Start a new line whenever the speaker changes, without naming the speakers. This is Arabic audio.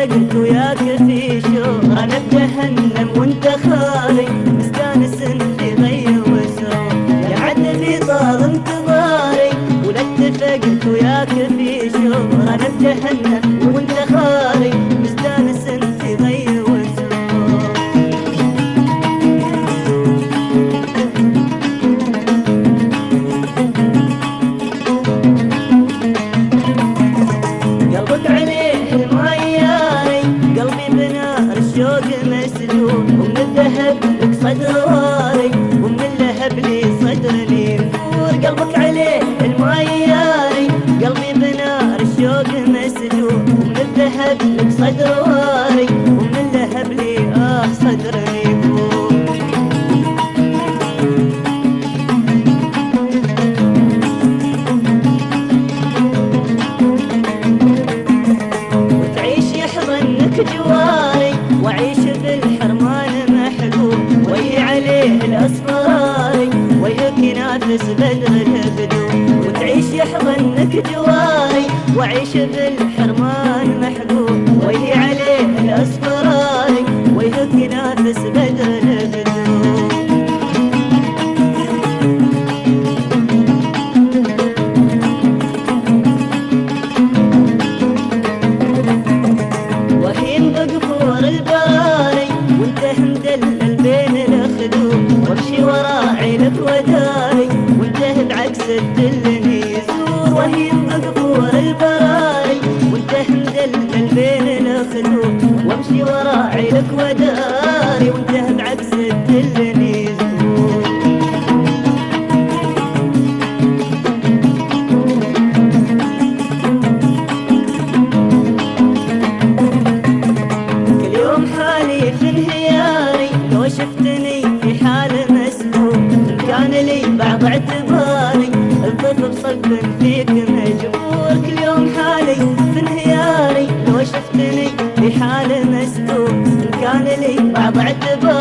اتفقت وياك في شوق، انا بجهنم وانت خالي مستانس في غي وسوق. يا عذبي طال انتظاري ولا اتفقت وياك في شوق، انا بجهنم وانت خالي مستانس في غي وسوق. قلبك عليه المعياري، قلبي بنار الشوق مسجون، ومن الذهب لك صدر واري، ومن اللهب لي صدرني يفور. قلبك عليه المعياري، قلبي بنار الشوق مسجون، ومن الذهب لك صدر واري، ومن اللهب لي صدرني يفور. جواري وعيش بالحرمان محبوب، وهي عليه الأصفاري وياك ينافس بدر البدو. وتعيش يحضنك جواري وعيش بالحرمان محبوب، وهي عليه الأصفاري وياك ينافس بدر البدو. وامشي وراعي لك وداري وانتهي بعكس الدلني يزور. وهي مقبور البراري وانتهي مدلل بين الخدود، وامشي وراعي لك وداري وانتهي بعكس الدلني يزور. كل يوم حالي في انهياري، لو شفتني في حال مسلوب كان لي بعض اعتباري، الطف بصب فيك مجبور. كل يوم حالي في انهياري، لو شفتني في حال مسلوب كان لي بعض اعتباري،